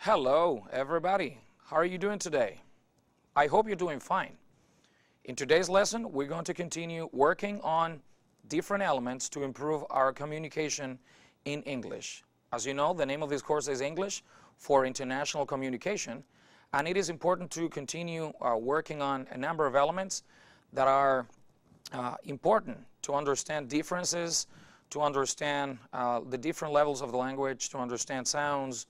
Hello, everybody. How are you doing today? I hope you're doing fine. In today's lesson, we're going to continue working on different elements to improve our communication in English. As you know, the name of this course is English for International Communication, and it is important to continue working on a number of elements that are important to understand differences, to understand the different levels of the language, to understand sounds,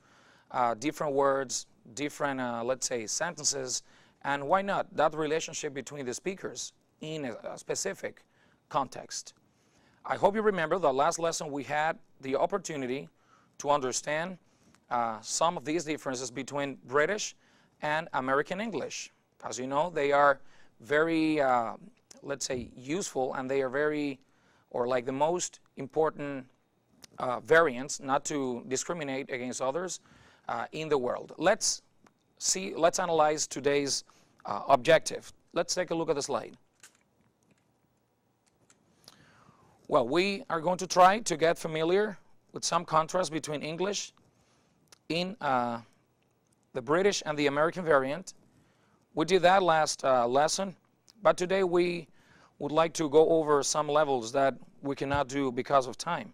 different words, different, let's say, sentences, and why not, that relationship between the speakers in a specific context. I hope you remember the last lesson we had the opportunity to understand some of these differences between British and American English. As you know, they are very, let's say, useful, and they are very, or like the most important variants, not to discriminate against others, in the world. Let's analyze today's objective. Let's take a look at the slide. Well, we are going to try to get familiar with some contrast between English in the British and the American variant. We did that last lesson, but today we would like to go over some levels that we cannot do because of time.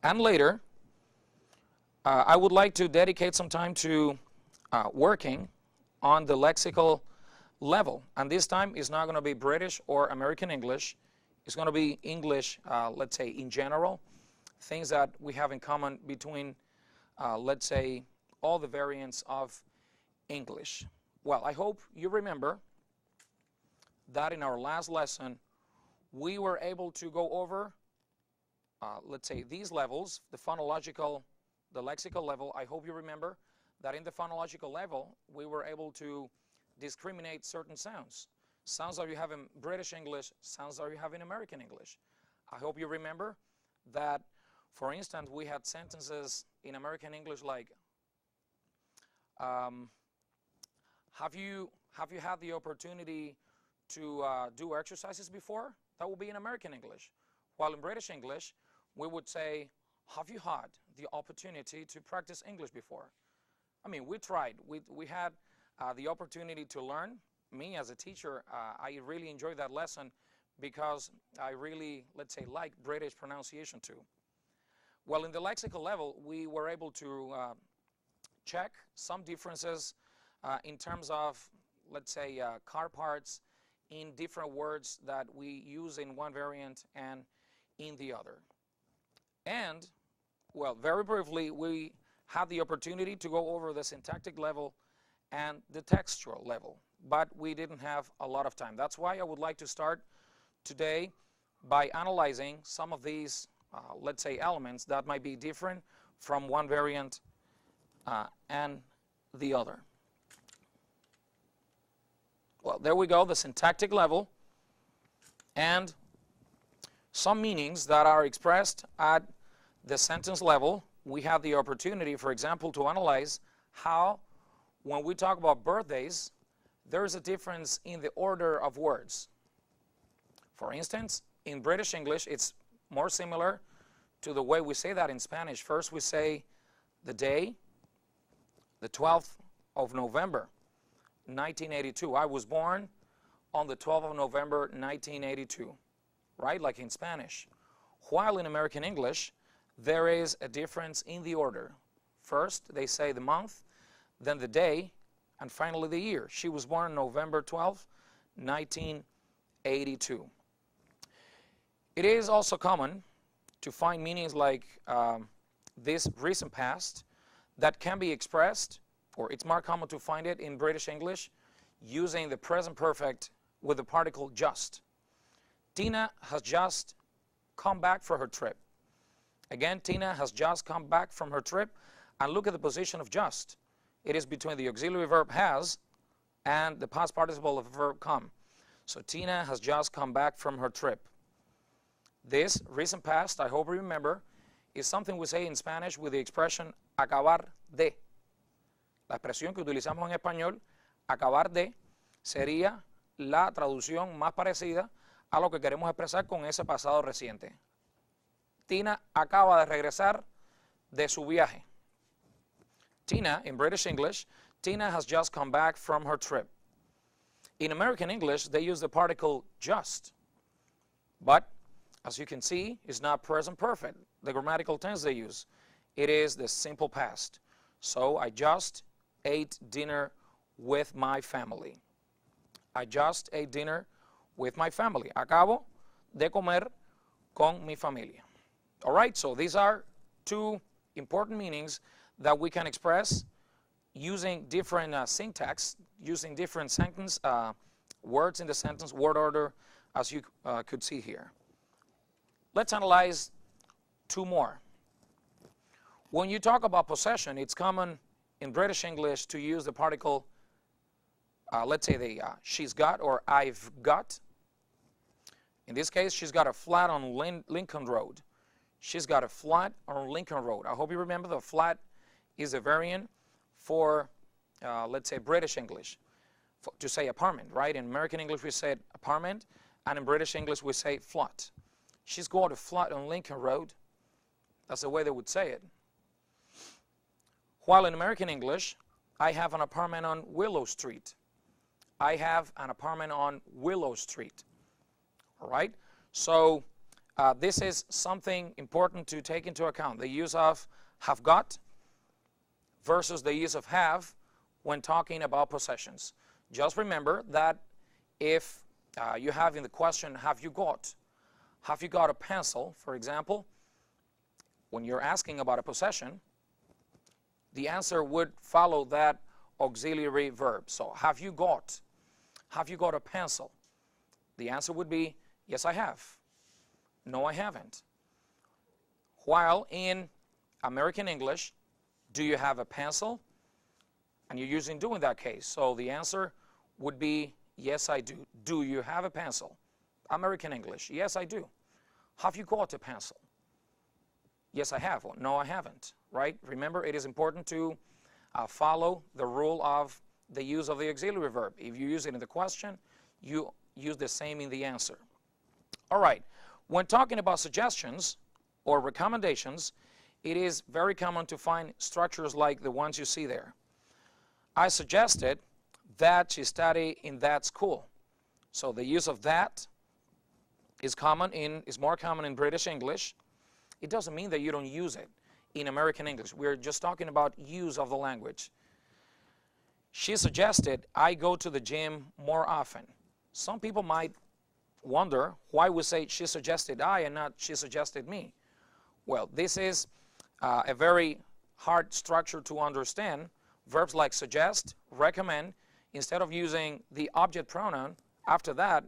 And later, I would like to dedicate some time to working on the lexical level. And this time it's not going to be British or American English. It's going to be English, let's say, in general, things that we have in common between, let's say, all the variants of English. Well, I hope you remember that in our last lesson, we were able to go over, let's say, these levels, the phonological, the lexical level. I hope you remember that in the phonological level, we were able to discriminate certain sounds. Sounds that you have in British English, sounds that you have in American English. I hope you remember that, for instance, we had sentences in American English like, have you had the opportunity to do exercises before? That would be in American English. While in British English, we would say, have you had the opportunity to practice English before? I mean, we tried. We had the opportunity to learn. Me as a teacher, I really enjoyed that lesson because I really, let's say, like British pronunciation too. Well, in the lexical level, we were able to check some differences in terms of, let's say, car parts in different words that we use in one variant and in the other. And, well, very briefly, we had the opportunity to go over the syntactic level and the textual level, but we didn't have a lot of time. That's why I would like to start today by analyzing some of these, let's say, elements that might be different from one variant and the other. Well, there we go, the syntactic level, and some meanings that are expressed at the sentence level. We have the opportunity, for example, to analyze how, when we talk about birthdays, there's a difference in the order of words. For instance, in British English, it's more similar to the way we say that in Spanish. First, we say the day, the 12th of November, 1982. I was born on the 12th of November, 1982, right? Like in Spanish. While in American English, there is a difference in the order. First, they say the month, then the day, and finally the year. She was born on November 12th, 1982. It is also common to find meanings like this recent past that can be expressed, or it's more common to find it in British English, using the present perfect with the particle just. Tina has just come back from her trip. Again, Tina has just come back from her trip, and look at the position of just. It is between the auxiliary verb has and the past participle of the verb come. So Tina has just come back from her trip. This recent past, I hope you remember, is something we say in Spanish with the expression acabar de. La expresión que utilizamos en español, acabar de, sería la traducción más parecida a lo que queremos expresar con ese pasado reciente. Tina acaba de regresar de su viaje. Tina, in British English, Tina has just come back from her trip. In American English, they use the particle just. But, as you can see, it's not present perfect. The grammatical tense they use, it is the simple past. So, I just ate dinner with my family. I just ate dinner with my family. Acabo de comer con mi familia. All right, so these are two important meanings that we can express using different syntax, using different sentence words in the sentence, word order, as you could see here. Let's analyze two more. When you talk about possession, it's common in British English to use the particle, let's say the she's got or I've got. In this case, she's got a flat on Lincoln Road. She's got a flat on Lincoln Road. I hope you remember the flat is a variant for, let's say, British English, to say apartment, right? In American English, we say apartment, and in British English, we say flat. She's got a flat on Lincoln Road. That's the way they would say it. While in American English, I have an apartment on Willow Street. I have an apartment on Willow Street. All right? So this is something important to take into account. The use of have got versus the use of have when talking about possessions. Just remember that if you have in the question, have you got a pencil, for example, when you're asking about a possession, the answer would follow that auxiliary verb. So, have you got a pencil? The answer would be, yes, I have. No, I haven't. While in American English, do you have a pencil? And you're using do in that case. So the answer would be, yes, I do. Do you have a pencil? American English, yes, I do. Have you got a pencil? Yes, I have. Well, no, I haven't. Right? Remember, it is important to follow the rule of the use of the auxiliary verb. If you use it in the question, you use the same in the answer. All right. When talking about suggestions or recommendations, it is very common to find structures like the ones you see there. I suggested that she study in that school. So the use of that is more common in British English. It doesn't mean that you don't use it in American English. We're just talking about use of the language. She suggested I go to the gym more often. Some people might wonder why we say she suggested I and not she suggested me. Well, this is a very hard structure to understand. Verbs like suggest, recommend, instead of using the object pronoun, after that,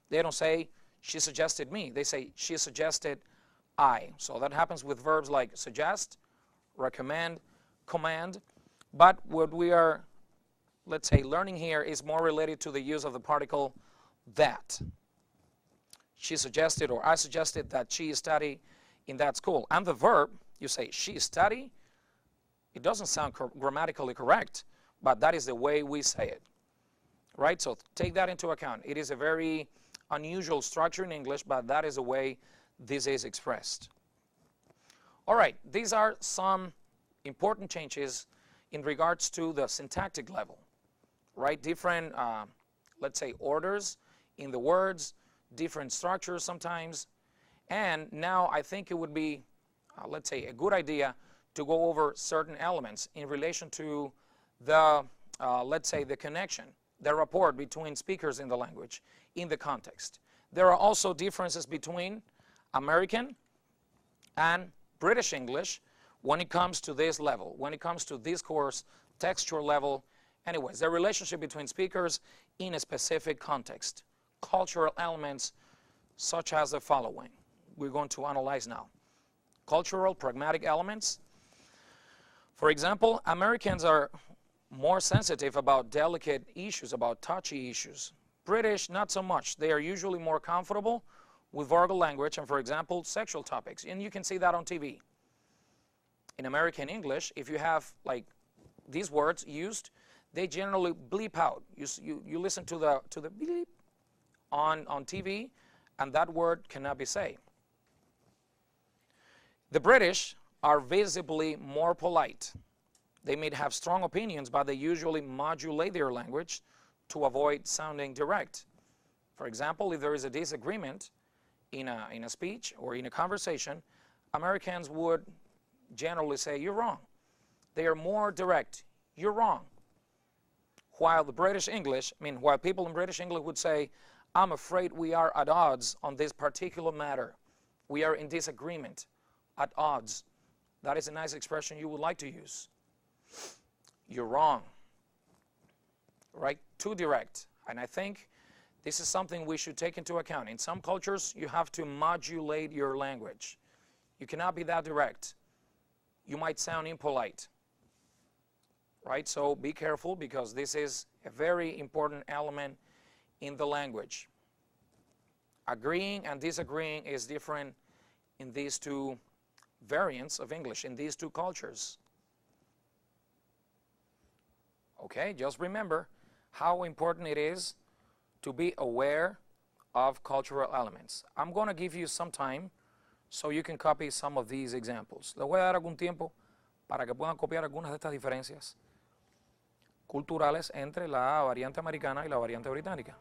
they don't say she suggested me. They say she suggested I. So that happens with verbs like suggest, recommend, command. But what we are, let's say, learning here is more related to the use of the particle that. She suggested or I suggested that she study in that school. And the verb, you say she study. It doesn't sound grammatically correct, but that is the way we say it. Right? So take that into account. It is a very unusual structure in English, but that is the way this is expressed. All right, these are some important changes in regards to the syntactic level. Right? Different, let's say, orders in the words, different structures sometimes. And now I think it would be, let's say, a good idea to go over certain elements in relation to the, let's say, the connection, the rapport between speakers in the language, in the context. There are also differences between American and British English when it comes to this level, when it comes to discourse, textual level. Anyways, the relationship between speakers in a specific context. Cultural elements such as the following. We're going to analyze now. Cultural, pragmatic elements. For example, Americans are more sensitive about delicate issues, about touchy issues. British, not so much. They are usually more comfortable with vulgar language and, for example, sexual topics. And you can see that on TV. In American English, if you have like these words used, they generally bleep out. You listen to the bleep on TV, and that word cannot be said. The British are visibly more polite. They may have strong opinions, but they usually modulate their language to avoid sounding direct. For example, if there is a disagreement in a speech or in a conversation, Americans would generally say, "You're wrong." They are more direct. "You're wrong." While while people in British English would say, "I'm afraid we are at odds on this particular matter. We are in disagreement." At odds. That is a nice expression you would like to use. "You're wrong." Right? Too direct. And I think this is something we should take into account. In some cultures, you have to modulate your language. You cannot be that direct. You might sound impolite. Right? So be careful, because this is a very important element in the language. Agreeing and disagreeing is different in these two variants of English, in these two cultures. Okay, just remember how important it is to be aware of cultural elements. I'm going to give you some time so you can copy some of these examples. Les voy a dar algún tiempo para que puedan copiar algunas de estas diferencias culturales entre la variante americana y la variante británica.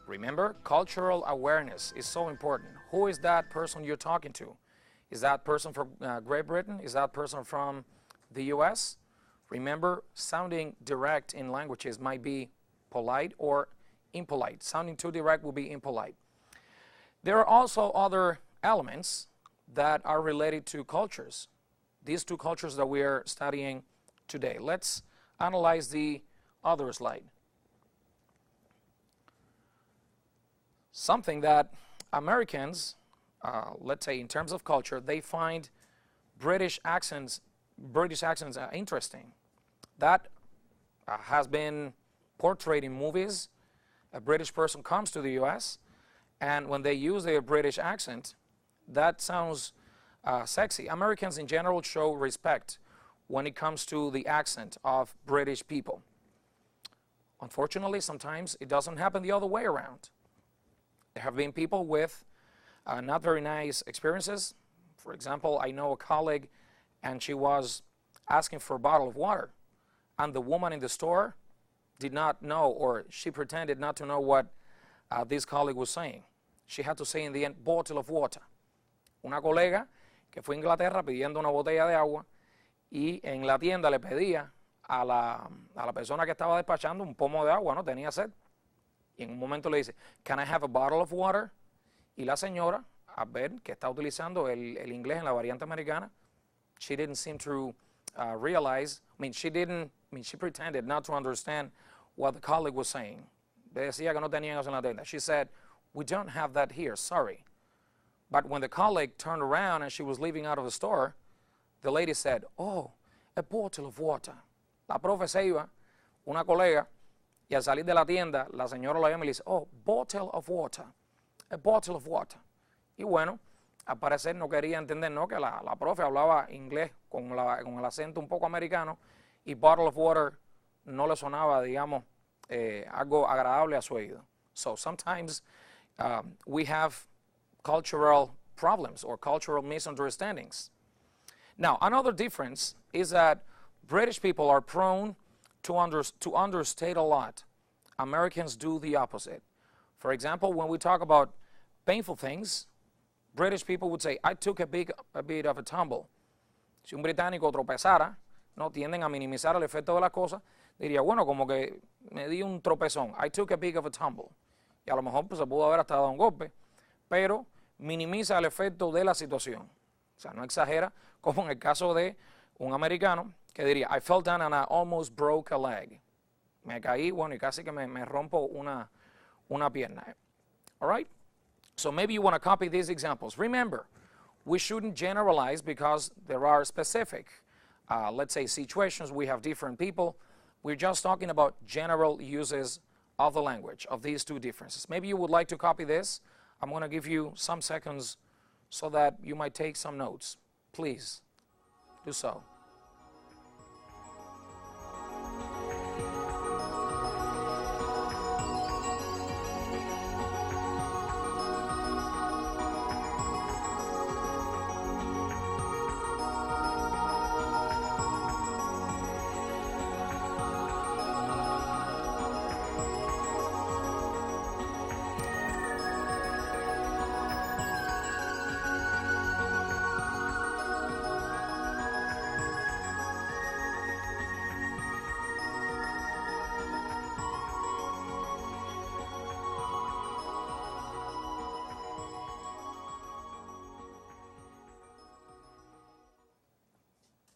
Remember, cultural awareness is so important. Who is that person you're talking to? Is that person from Great Britain? Is that person from the US? Remember, sounding direct in languages might be polite or impolite. Sounding too direct will be impolite. There are also other elements that are related to cultures. These two cultures that we are studying today. Let's analyze the other slide. Something that Americans, let's say in terms of culture, they find British accents interesting. That has been portrayed in movies. A British person comes to the US, and when they use their British accent, that sounds sexy. Americans in general show respect when it comes to the accent of British people. Unfortunately, sometimes it doesn't happen the other way around. There have been people with not very nice experiences. For example, I know a colleague, and she was asking for a bottle of water, and the woman in the store did not know, or she pretended not to know what this colleague was saying. She had to say in the end, "bottle of water." Una colega que fue a Inglaterra pidiendo una botella de agua, y en la tienda le pedía a la persona que estaba despachando un pomo de agua, ¿no? Tenía sed. Y en un momento le dice, "Can I have a bottle of water?" Y la señora, a ver que está utilizando el inglés en la variante americana, she didn't seem to realize, she pretended not to understand what the colleague was saying. Decía que no tenían eso en la tienda. She said, "We don't have that here, sorry." But when the colleague turned around and she was leaving out of the store, the lady said, "Oh, a bottle of water." La profe se iba, una colega, y al salir de la tienda, la señora la llama y le dice, "Oh, bottle of water, a bottle of water." Y bueno, al parecer no quería entender, ¿no?, que la profe hablaba inglés con el acento un poco americano y bottle of water no le sonaba, digamos, algo agradable a su oído. So sometimes we have cultural problems or cultural misunderstandings. Now, another difference is that British people are prone to understate a lot. Americans do the opposite. For example, when we talk about painful things, British people would say, I took a bit of a tumble. Si un británico tropezara, no tienden a minimizar el efecto de las cosas, diría, bueno, como que me di un tropezón. I took a bit of a tumble. Y a lo mejor pues, se pudo haber hasta dado un golpe, pero minimiza el efecto de la situación. O sea, no exagera, como en el caso de un americano que diría, I fell down and I almost broke a leg. Me caí, bueno, y casi que me rompo una pierna. All right? So maybe you want to copy these examples. Remember, we shouldn't generalize because there are specific, let's say, situations. We have different people. We're just talking about general uses of the language, of these two differences. Maybe you would like to copy this. I'm going to give you some seconds so that you might take some notes. Please do so.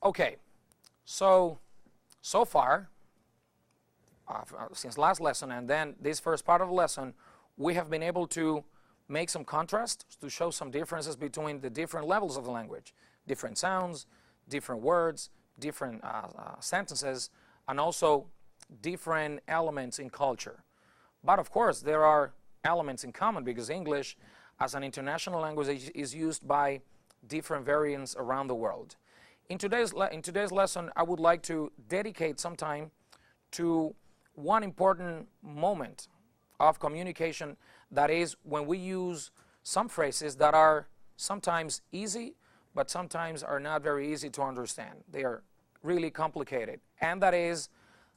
Okay, so far, since last lesson and then this first part of the lesson, we have been able to make some contrast, to show some differences between the different levels of the language, different sounds, different words, different sentences, and also different elements in culture. But of course, there are elements in common because English, as an international language, is used by different variants around the world. In today's lesson, I would like to dedicate some time to one important moment of communication, that is when we use some phrases that are sometimes easy, but sometimes are not very easy to understand. They are really complicated. And that is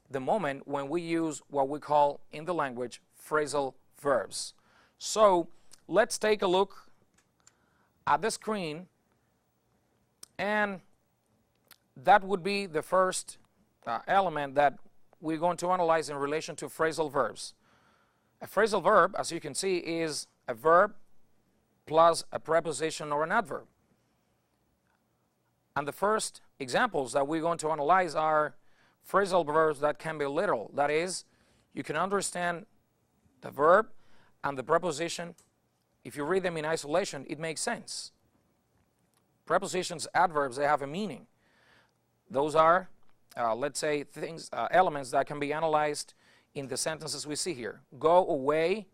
the moment when we use what we call in the language phrasal verbs. So let's take a look at the screen, and that would be the first element that we're going to analyze in relation to phrasal verbs. A phrasal verb, as you can see, is a verb plus a preposition or an adverb. And the first examples that we're going to analyze are phrasal verbs that can be literal. That is, you can understand the verb and the preposition. If you read them in isolation, it makes sense. Prepositions, adverbs, they have a meaning. Those are, let's say, elements that can be analyzed in the sentences we see here. Go away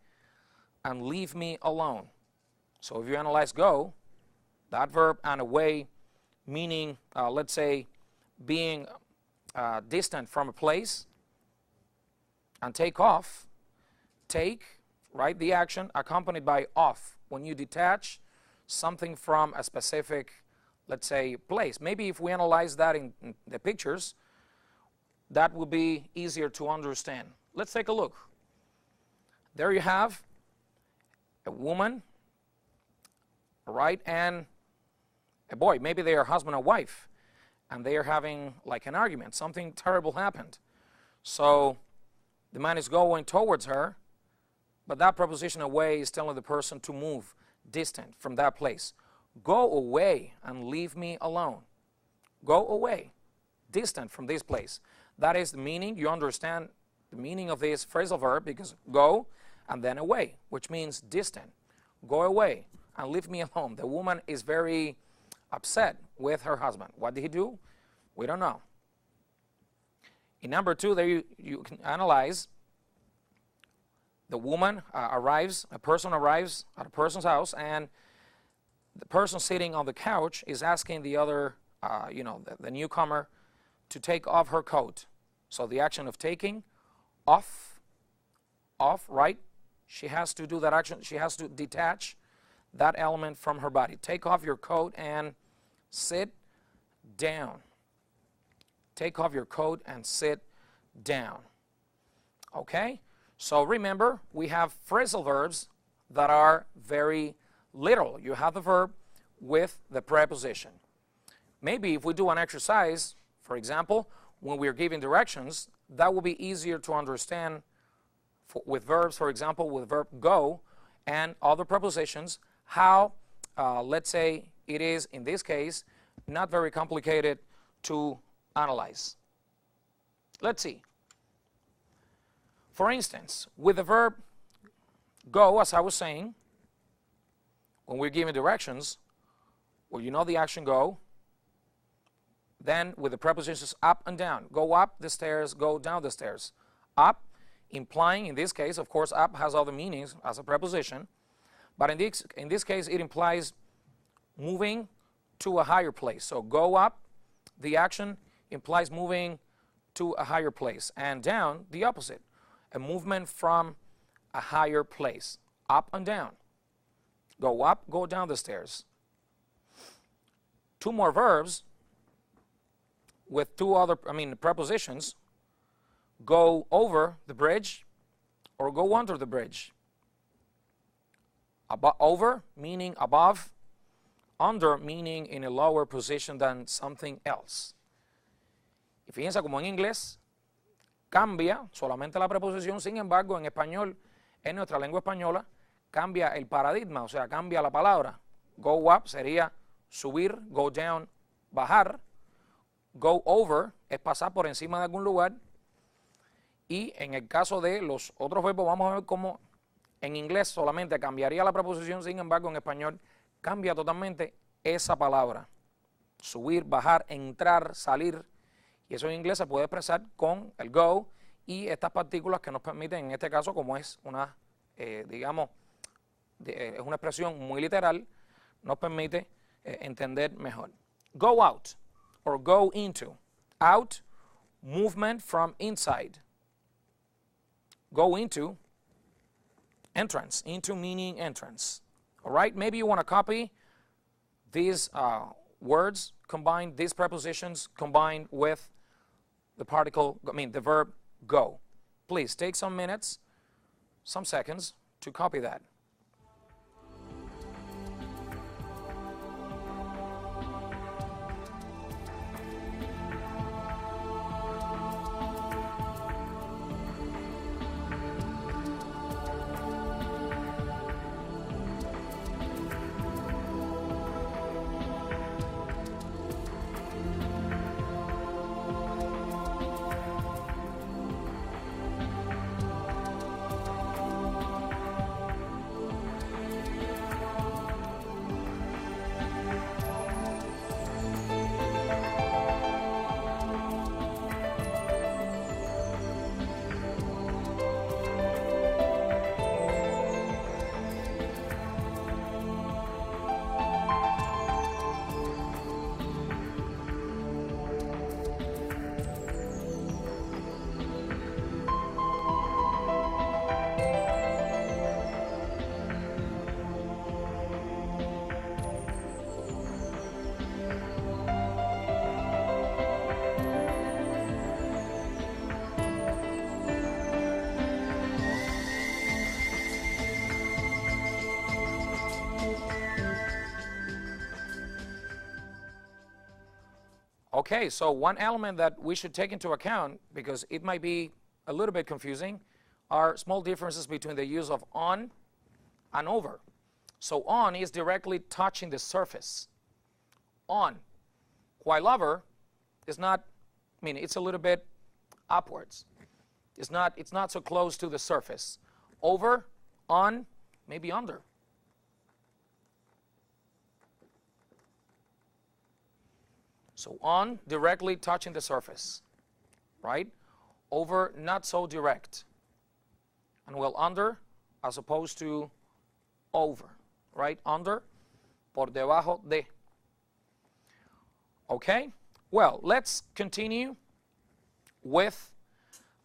and leave me alone. So if you analyze go, that verb, and away, meaning, let's say, being distant from a place, and take off, take, right, the action accompanied by off, when you detach something from a specific, let's say, place. Maybe if we analyze that in the pictures, that would be easier to understand. Let's take a look. There you have a woman, right, and a boy. Maybe they are husband and wife, and they are having like an argument. Something terrible happened. So the man is going towards her, but that preposition away is telling the person to move distant from that place. Go away and leave me alone. Go away, distant from this place. That is the meaning. You understand the meaning of this phrasal verb, because go and then away, which means distant. Go away and leave me alone. The woman is very upset with her husband. What did he do? We don't know. In number two, there you can analyze. The woman arrives, a person arrives at a person's house, and the person sitting on the couch is asking the other, the newcomer to take off her coat. So the action of taking off, right? She has to do that action. She has to detach that element from her body. Take off your coat and sit down. Take off your coat and sit down. Okay? So remember, we have phrasal verbs that are very literal. You have the verb with the preposition. Maybe if we do an exercise, for example, when we're giving directions, that will be easier to understand with verbs, for example, with verb go and other prepositions, how, let's say, it is, in this case, not very complicated to analyze. Let's see. For instance, with the verb go, as I was saying, when we're giving directions, well, you know the action go. Then with the prepositions up and down, go up the stairs, go down the stairs. Up, implying, in this case, of course, up has other meanings as a preposition, but in this case, it implies moving to a higher place. So go up, the action implies moving to a higher place, and down, the opposite, a movement from a higher place, up and down. Go up, go down the stairs. Two more verbs with two other, prepositions. Go over the bridge or go under the bridge. Over, meaning above. Under, meaning in a lower position than something else. Y fíjense como en inglés cambia solamente la preposición, sin embargo, en español, en nuestra lengua española, cambia el paradigma, o sea, cambia la palabra. Go up sería subir, go down, bajar. Go over es pasar por encima de algún lugar. Y en el caso de los otros verbos, vamos a ver cómo en inglés solamente cambiaría la preposición, sin embargo, en español cambia totalmente esa palabra. Subir, bajar, entrar, salir. Y eso en inglés se puede expresar con el go y estas partículas que nos permiten, en este caso, como es una, es una expresión muy literal, nos permite entender mejor. Go out or go into. Out, movement from inside. Go into, entrance. Into meaning entrance. All right, maybe you want to copy these words, combine these prepositions, combined with the particle, the verb go. Please take some minutes, some seconds to copy that. Okay, so one element that we should take into account, because it might be a little bit confusing, are small differences between the use of on and over. So on is directly touching the surface. On. While over is not, it's a little bit upwards. It's not so close to the surface. Over, on, maybe under. So on, directly touching the surface, right? Over, not so direct. And well, under, as opposed to over, right? Under, por debajo de. Okay? Well, let's continue with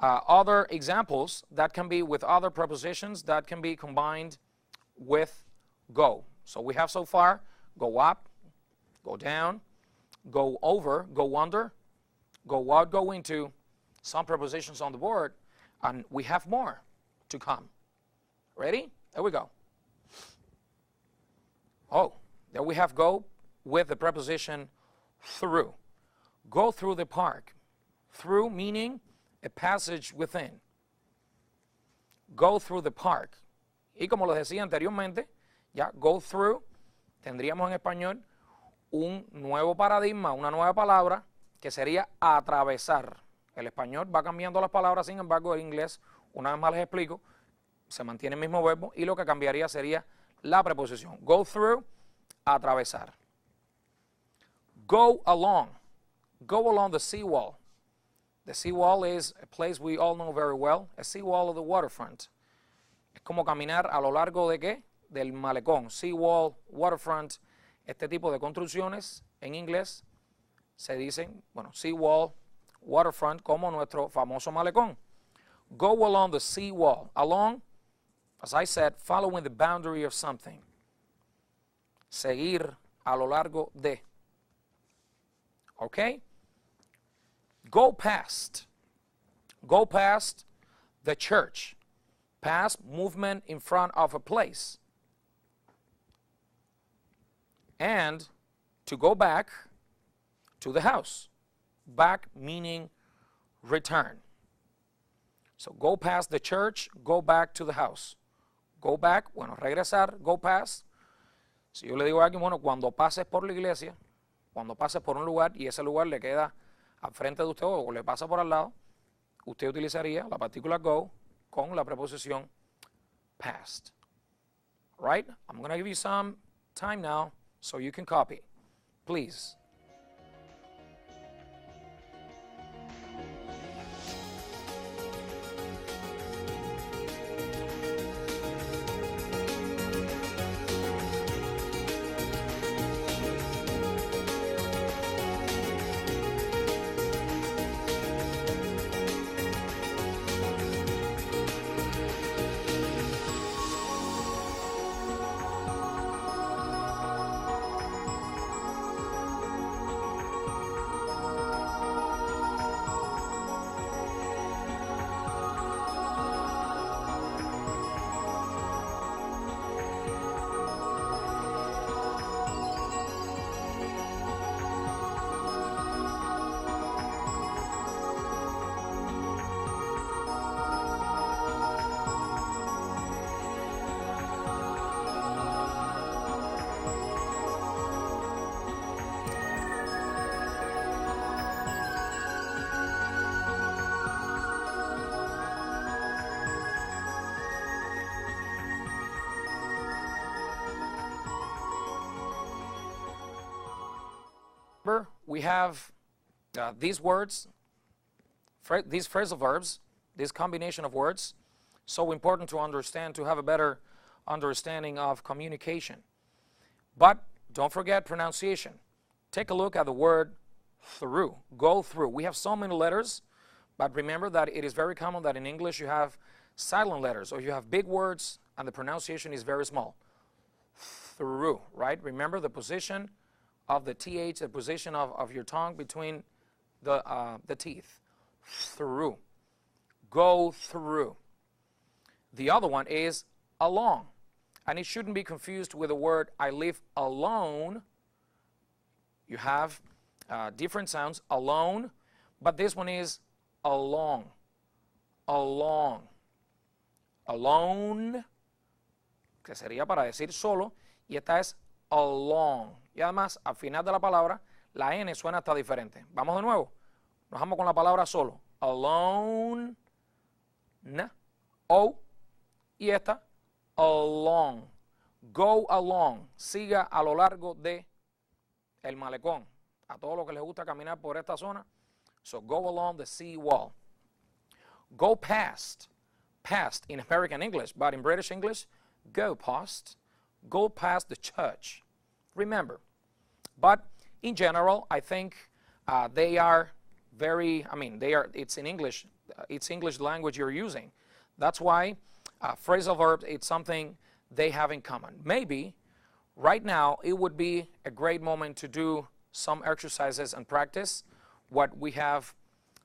other examples that can be with other prepositions that can be combined with go. So we have so far go up, go down, go over, go under, go out, go into, some prepositions on the board, and we have more to come. Ready? There we go. Oh, there we have go with the preposition through. Go through the park. Through meaning a passage within. Go through the park. Y como lo decía anteriormente, ya go through, tendríamos en español un nuevo paradigma, una nueva palabra que sería atravesar. El español va cambiando las palabras, sin embargo el inglés, una vez más les explico, se mantiene el mismo verbo y lo que cambiaría sería la preposición. Go through, atravesar. Go along. Go along the seawall. The seawall is a place we all know very well, a seawall of the waterfront. Es como caminar a lo largo de ¿qué? Del malecón. Seawall, waterfront, este tipo de construcciones en inglés se dicen, bueno, seawall, waterfront, como nuestro famoso malecón. Go along the seawall. Along, as I said, following the boundary of something. Seguir a lo largo de. Okay? Go past. Go past the church. Past, movement in front of a place. And to go back to the house. Back meaning return. So go past the church, go back to the house. Go back, bueno, regresar, go past. Si yo le digo a alguien, bueno, cuando pases por la iglesia, cuando pases por un lugar y ese lugar le queda al frente de usted o le pasa por al lado, usted utilizaría la partícula go con la preposición past. Right? I'm going to give you some time now so you can copy. Please. We have these words, these phrasal verbs, this combination of words, so important to understand, to have a better understanding of communication. But don't forget pronunciation. Take a look at the word through, go through. We have so many letters, but remember that it is very common that in English you have silent letters or you have big words and the pronunciation is very small. Through, right? Remember the position of the TH, the position of your tongue between the teeth. Through. Go through. The other one is along. And it shouldn't be confused with the word I live alone. You have different sounds, alone, but this one is along. Along. Alone, que sería para decir solo, y esta es along. Y además, al final de la palabra, la N suena hasta diferente. Vamos de nuevo. Nos vamos con la palabra solo. Alone, o, y esta, along. Go along. Siga a lo largo de el malecón. A todos los que les gusta caminar por esta zona. So go along the sea wall. Go past. Past in American English, but in British English, go past. Go past the church. remember. But in general, I think they are very, it's in English, it's English language you're using. That's why phrasal verbs, it's something they have in common. Maybe right now it would be a great moment to do some exercises and practice what we have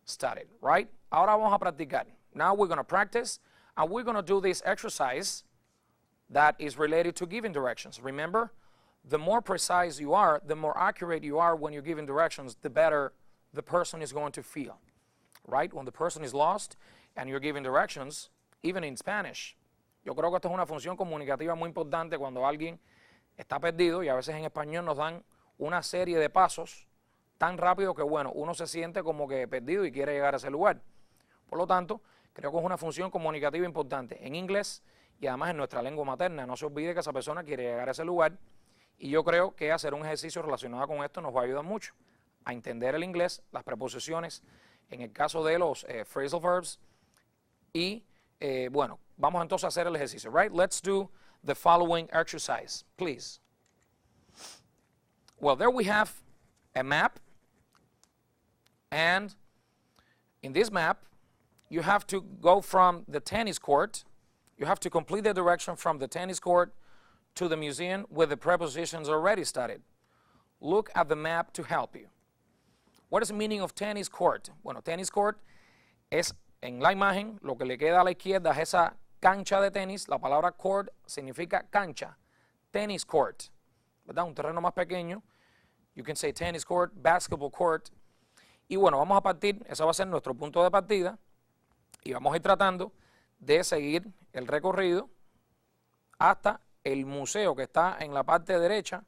studied, right? Ahora vamos a practicar. Now we're going to practice, and we're going to do this exercise that is related to giving directions. Remember, the more precise you are, the more accurate you are when you're giving directions, the better the person is going to feel, right? When the person is lost and you're giving directions, even in Spanish. Yo creo que esto es una función comunicativa muy importante cuando alguien está perdido, y a veces en español nos dan una serie de pasos tan rápido que, bueno, uno se siente como que perdido y quiere llegar a ese lugar. Por lo tanto, creo que es una función comunicativa importante en inglés y además en nuestra lengua materna. No se olvide que esa persona quiere llegar a ese lugar, y yo creo que hacer un ejercicio relacionado con esto nos va a ayudar mucho a entender el inglés, las preposiciones, en el caso de los phrasal verbs. Y bueno, vamos entonces a hacer el ejercicio, right? Let's do the following exercise, please. Well, there we have a map, and in this map, you have to go from the tennis court. You have to complete the direction from the tennis court to the museum with the prepositions already studied. Look at the map to help you. What is the meaning of tennis court? Bueno, tennis court es, en la imagen, lo que le queda a la izquierda es esa cancha de tenis. La palabra court significa cancha. Tennis court, ¿verdad? Un terreno más pequeño. You can say tennis court, basketball court. Y bueno, vamos a partir, ese va a ser nuestro punto de partida, y vamos a ir tratando de seguir el recorrido hasta el museo que está en la parte derecha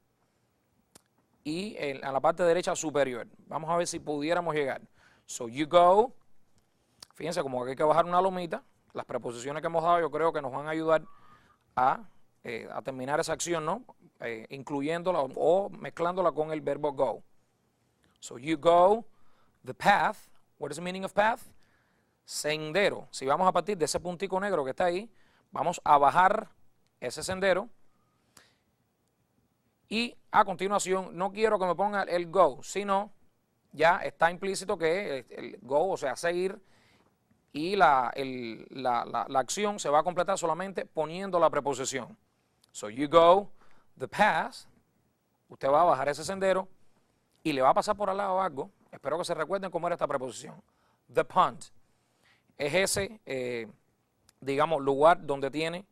y en la parte derecha superior. Vamos a ver si pudiéramos llegar. So you go, fíjense como que hay que bajar una lomita. Las preposiciones que hemos dado yo creo que nos van a ayudar a terminar esa acción, ¿no? Incluyéndola o mezclándola con el verbo go. So you go, the path. What is the meaning of path? Sendero. Si vamos a partir de ese puntico negro que está ahí, vamos a bajar ese sendero. Y a continuación, no quiero que me ponga el go, sino ya está implícito que el go, o sea, seguir, y la acción se va a completar solamente poniendo la preposición. So you go, the path, usted va a bajar ese sendero y le va a pasar por al lado algo. Espero que se recuerden cómo era esta preposición. The pond. Es ese, digamos, lugar donde tiene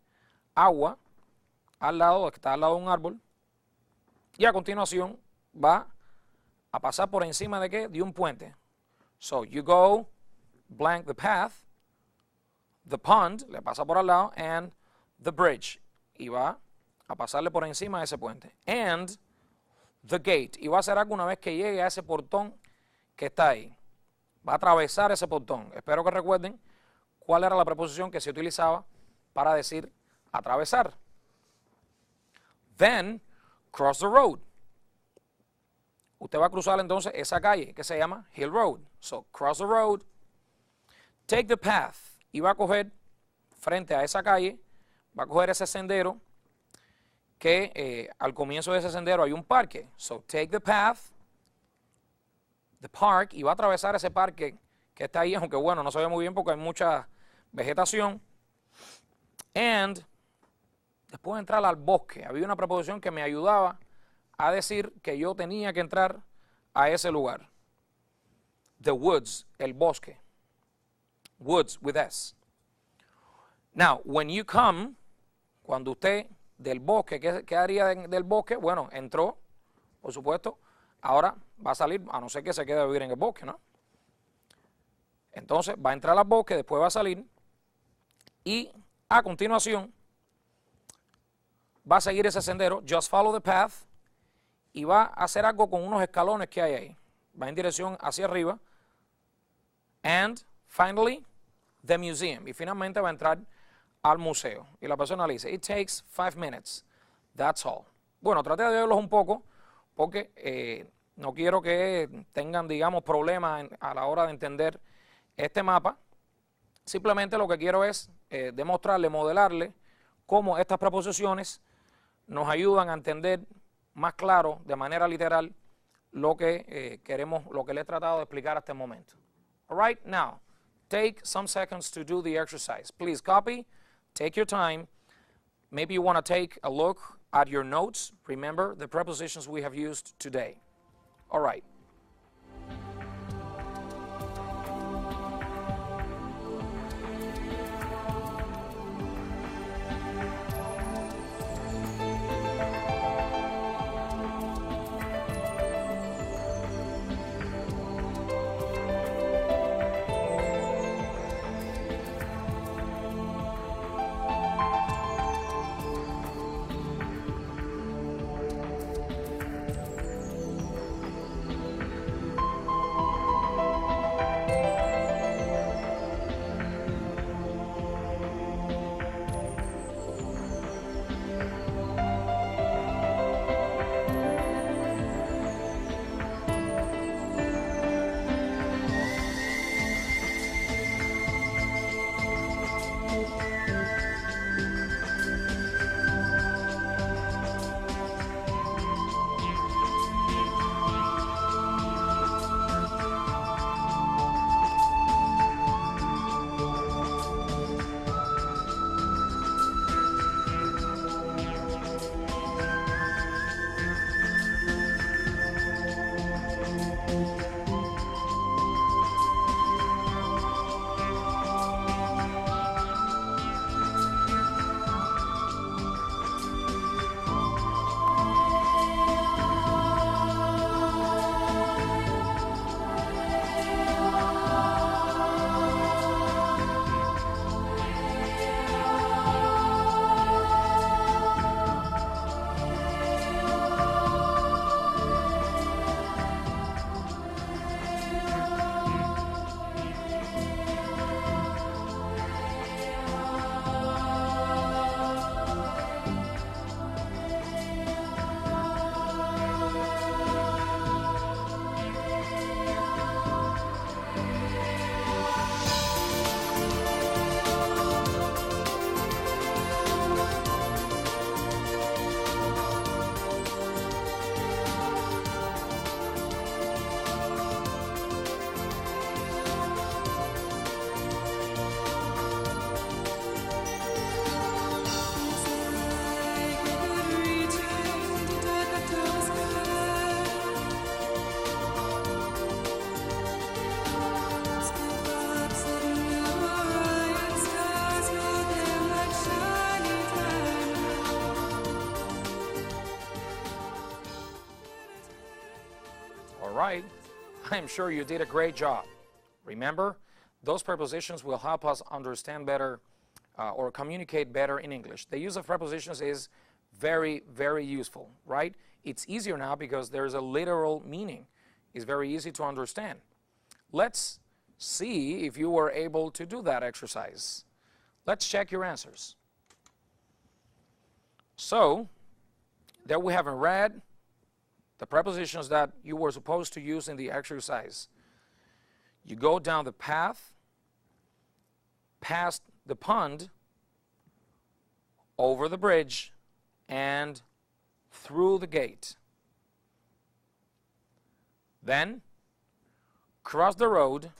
agua al lado, que está al lado de un árbol. Y a continuación va a pasar por encima de ¿qué? De un puente. So you go, blank the path, the pond, le pasa por al lado, and the bridge, y va a pasarle por encima de ese puente. And the gate, y va a hacer algo una vez que llegue a ese portón que está ahí. Va a atravesar ese portón. Espero que recuerden cuál era la preposición que se utilizaba para decir atravesar. Then, cross the road. Usted va a cruzar entonces esa calle que se llama Hill Road. So, cross the road, take the path, y va a coger frente a esa calle, va a coger ese sendero que al comienzo de ese sendero hay un parque. So, take the path, the park, y va a atravesar ese parque que está ahí, aunque bueno, no se ve muy bien porque hay mucha vegetación. And después de entrar al bosque, había una preposición que me ayudaba a decir que yo tenía que entrar a ese lugar. The woods, el bosque. Woods with S. Now, when you come, cuando usted del bosque, ¿qué haría del bosque? Bueno, entró, por supuesto, ahora va a salir, a no ser que se quede a vivir en el bosque, ¿no? Entonces va a entrar al bosque, después va a salir, y a continuación va a seguir ese sendero, just follow the path, y va a hacer algo con unos escalones que hay ahí. Va en dirección hacia arriba. And finally, the museum. Y finalmente va a entrar al museo. Y la persona le dice, it takes 5 minutes. That's all. Bueno, traté de verlos un poco porque no quiero que tengan, digamos, problemas a la hora de entender este mapa. Simplemente lo que quiero es demostrarle, modelarle cómo estas preposiciones nos ayudan a entender más claro, de manera literal, lo que lo que le he tratado de explicar hasta el momento. All right, now, take some seconds to do the exercise. Please copy, take your time. Maybe you want to take a look at your notes. Remember the prepositions we have used today. All right. Right, I'm sure you did a great job. Remember, those prepositions will help us understand better or communicate better in English. The use of prepositions is very, very useful, right? It's easier now because there's a literal meaning. It's very easy to understand. Let's see if you were able to do that exercise. Let's check your answers. So, there we have in red the prepositions that you were supposed to use in the exercise. You go down the path, past the pond, over the bridge, and through the gate. Then cross the road,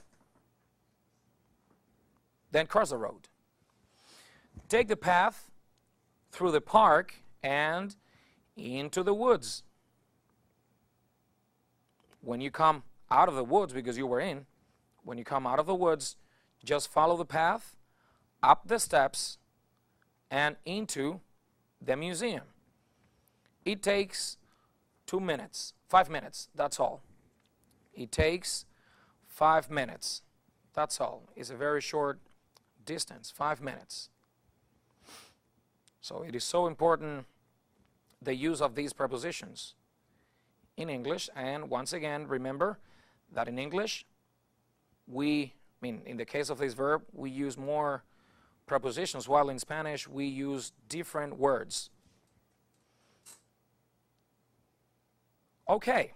then cross the road. Take the path through the park and into the woods. When you come out of the woods, because you were in, when you come out of the woods, just follow the path, up the steps, and into the museum. It takes 5 minutes, that's all. It takes 5 minutes, that's all. It's a very short distance, 5 minutes. So it is so important, the use of these prepositions in English. And once again, remember that in English, in the case of this verb, we use more prepositions, while in Spanish, we use different words. Okay.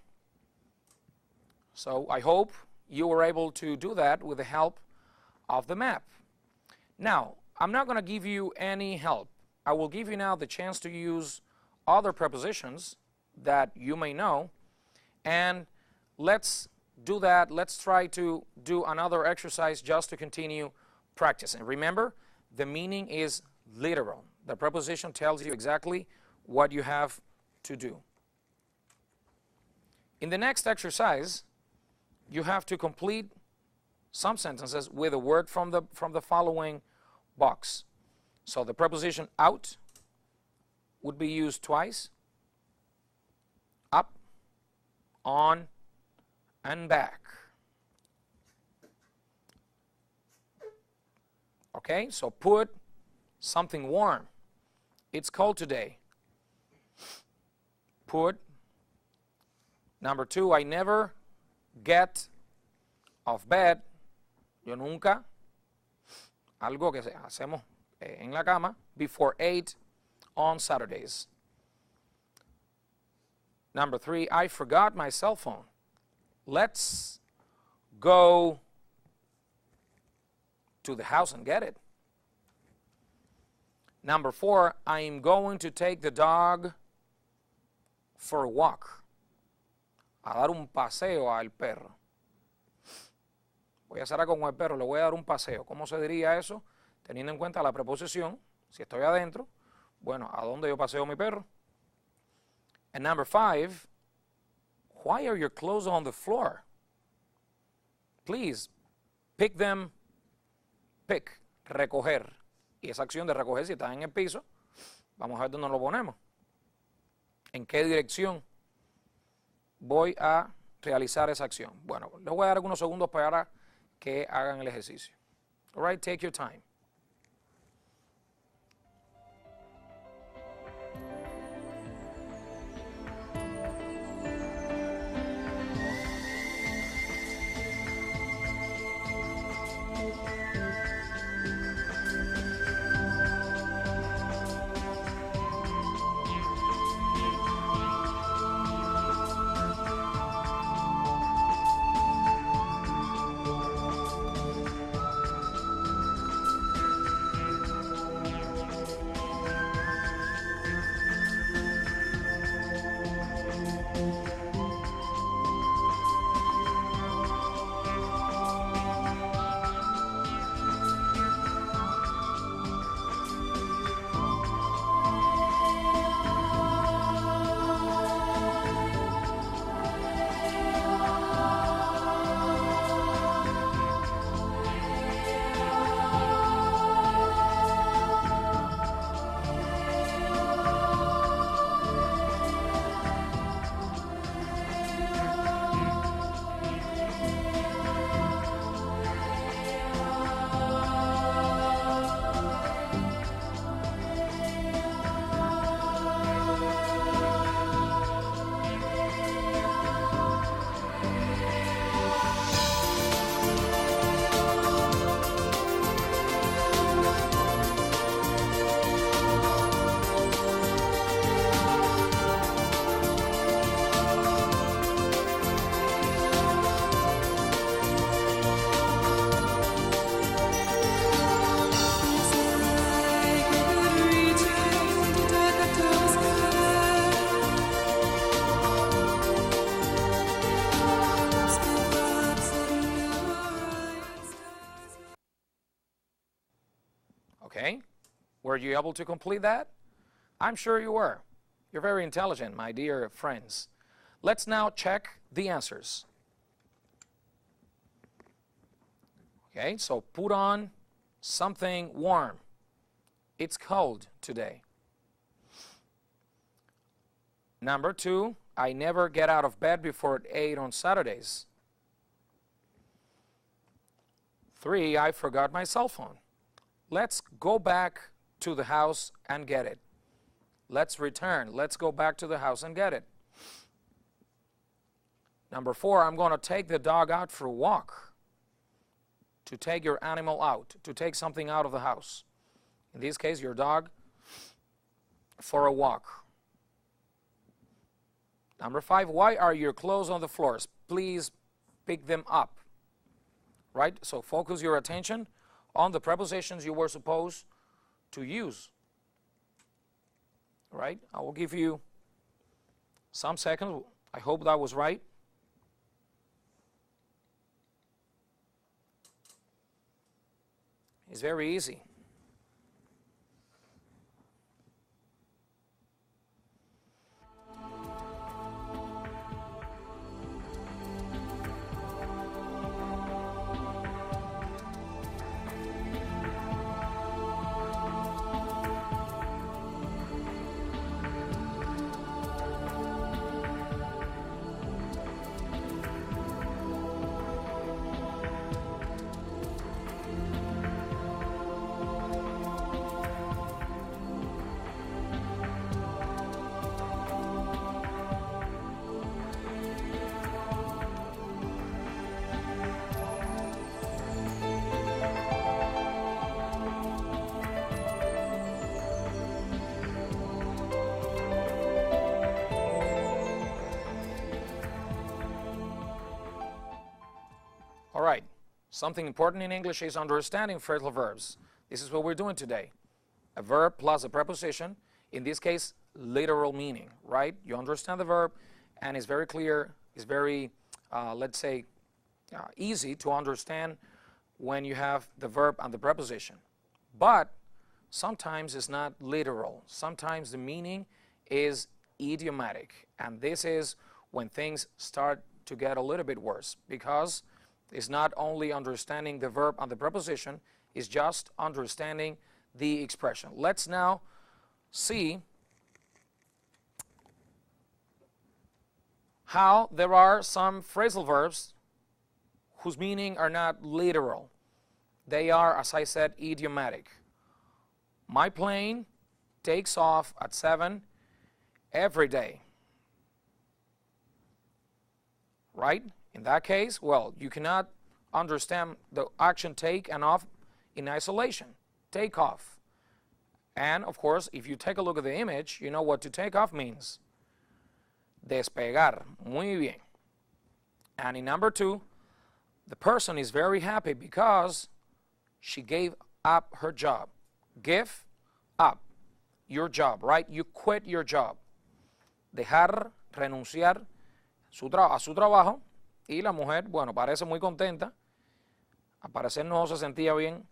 So I hope you were able to do that with the help of the map. Now, I'm not going to give you any help. I will give you now the chance to use other prepositions that you may know. And let's do that. Let's try to do another exercise just to continue practicing. Remember, the meaning is literal. The preposition tells you exactly what you have to do. In the next exercise, you have to complete some sentences with a word from the following box. So the preposition out would be used twice. Up, on, and back. Okay, so put something warm. It's cold today. Put. Number 2, I never get off bed. Yo nunca. Algo que hacemos en la cama before 8 on Saturdays. Number 3, I forgot my cell phone. Let's go to the house and get it. Number 4, I'm going to take the dog for a walk. A dar un paseo al perro. Voy a hacer algo con el perro, le voy a dar un paseo. ¿Cómo se diría eso? Teniendo en cuenta la preposición, si estoy adentro, bueno, ¿a dónde yo paseo mi perro? And number 5, why are your clothes on the floor? Please, pick them, pick, recoger. Y esa acción de recoger, si está en el piso, vamos a ver dónde lo ponemos. ¿En qué dirección voy a realizar esa acción? Bueno, les voy a dar algunos segundos para que hagan el ejercicio. All right, take your time. Okay, were you able to complete that? I'm sure you were. You're very intelligent, my dear friends. Let's now check the answers. Okay, so put on something warm. It's cold today. Number 2, I never get out of bed before 8 on Saturdays. 3, I forgot my cell phone. Let's go back to the house and get it. Let's return. Let's go back to the house and get it. Number 4, I'm going to take the dog out for a walk. To take your animal out, to take something out of the house. In this case, your dog for a walk. Number 5, why are your clothes on the floors? Please pick them up. Right? So focus your attention on the prepositions you were supposed to use. Right? I will give you some seconds. I hope that was right. It's very easy. All right, something important in English is understanding phrasal verbs. This is what we're doing today. A verb plus a preposition, in this case, literal meaning, right? You understand the verb, and it's very clear, it's very, let's say, easy to understand when you have the verb and the preposition. But sometimes it's not literal. Sometimes the meaning is idiomatic, and this is when things start to get a little bit worse, because it's not only understanding the verb and the preposition, it's just understanding the expression. Let's now see how there are some phrasal verbs whose meaning are not literal. They are, as I said, idiomatic. My plane takes off at 7 every day. Right? In that case, well, you cannot understand the action take and off in isolation. Take off. And, of course, if you take a look at the image, you know what to take off means. Despegar. Muy bien. And in number 2, the person is very happy because she gave up her job. Give up your job, right? You quit your job. Dejar, renunciar a su trabajo. Y la mujer, bueno, parece muy contenta. Al parecer no se sentía bien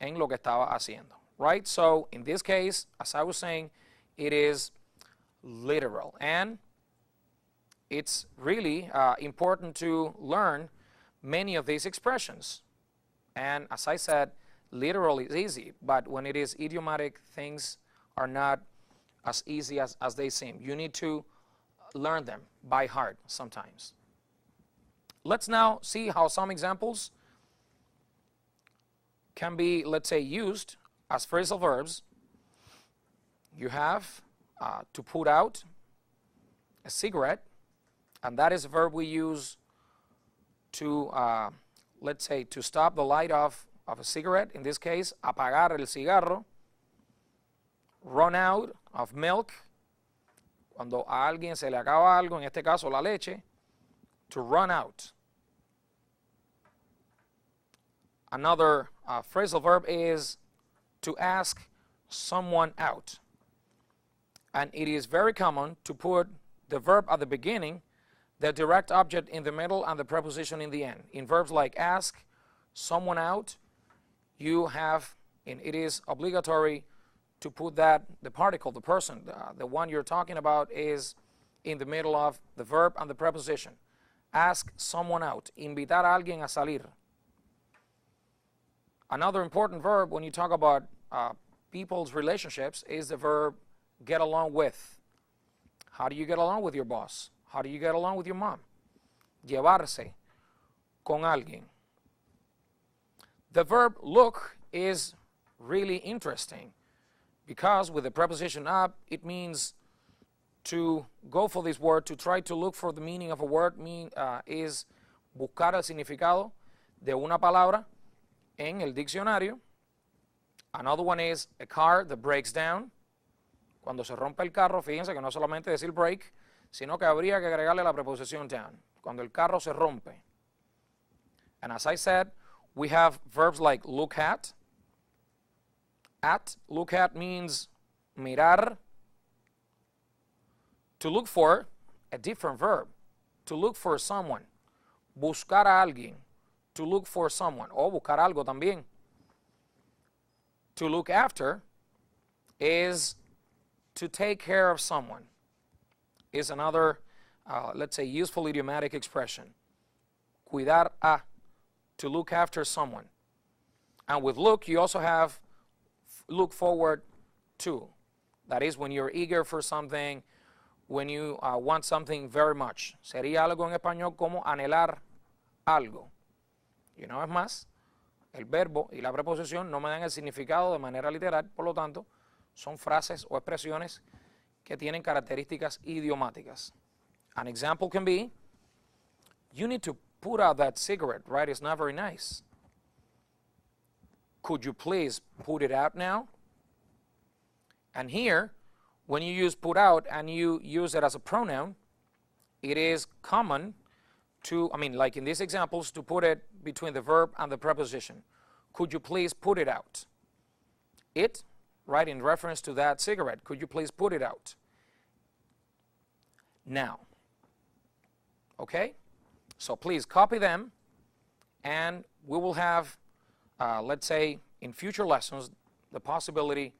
en lo que estaba haciendo. Right? So, in this case, as I was saying, it is literal. And it's really important to learn many of these expressions. And as I said, literal is easy, but when it is idiomatic, things are not as easy as they seem. You need to learn them by heart sometimes. Let's now see how some examples can be, let's say, used as phrasal verbs. You have to put out a cigarette, and that is a verb we use to, let's say, to stop the light of a cigarette. In this case, apagar el cigarro. Run out of milk. Cuando a alguien se le acaba algo, en este caso la leche. To run out. Another phrasal verb is to ask someone out. And it is very common to put the verb at the beginning, the direct object in the middle, and the preposition in the end. In verbs like ask someone out, you have, and it is obligatory to put that, the particle, the person, the one you're talking about, is in the middle of the verb and the preposition. Ask someone out. Invitar a alguien a salir. Another important verb when you talk about people's relationships is the verb get along with. How do you get along with your boss? How do you get along with your mom? Llevarse con alguien. The verb look is really interesting because with the preposition up, it means to go for this word, to try to look for the meaning of a word, is buscar el significado de una palabra en el diccionario. Another one is a car that breaks down. Cuando se rompe el carro, fíjense que no solamente decir break, sino que habría que agregarle la preposición down. Cuando el carro se rompe. And as I said, we have verbs like look at. Look at means mirar. To look for a different verb, to look for someone. Buscar a alguien, to look for someone. O buscar algo también. To look after is to take care of someone. Is another, let's say, useful idiomatic expression. Cuidar a, to look after someone. And with look, you also have look forward to. That is when you're eager for something, when you want something very much. Sería algo en español como anhelar algo. Y una vez más, el verbo y la preposición no me dan el significado de manera literal, por lo tanto, son frases o expresiones que tienen características idiomáticas. An example can be, you need to put out that cigarette, right? It's not very nice. Could you please put it out now? And here, when you use put out and you use it as a pronoun, it is common to, like in these examples, to put it between the verb and the preposition. Could you please put it out? It, right, in reference to that cigarette. Could you please put it out? Now. Okay? So please copy them, and we will have, let's say, in future lessons, the possibility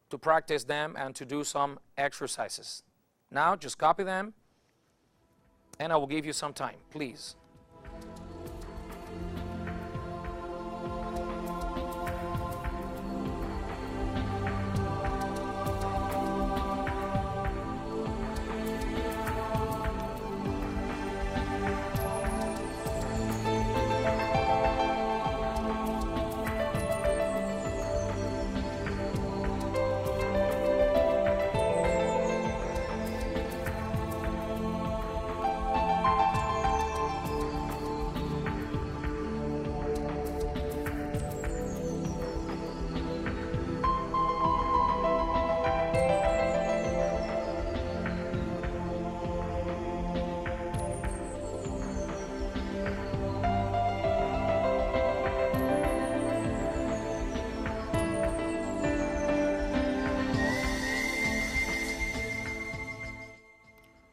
to practice them and to do some exercises. Now, just copy them, and I will give you some time, please.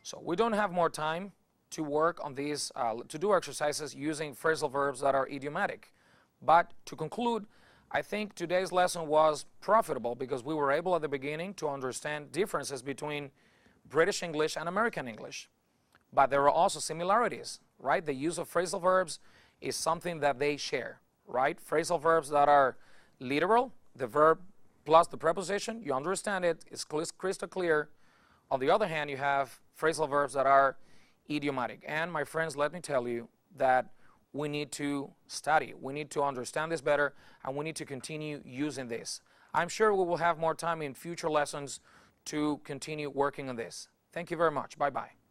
So we don't have more time to work on these, to do exercises using phrasal verbs that are idiomatic. But to conclude, I think today's lesson was profitable because we were able at the beginning to understand differences between British English and American English. But there are also similarities, right? The use of phrasal verbs is something that they share, right? Phrasal verbs that are literal, the verb plus the preposition, you understand it, it's crystal clear. On the other hand, you have phrasal verbs that are idiomatic. And my friends, let me tell you that we need to study. We need to understand this better, and we need to continue using this. I'm sure we will have more time in future lessons to continue working on this. Thank you very much. Bye-bye.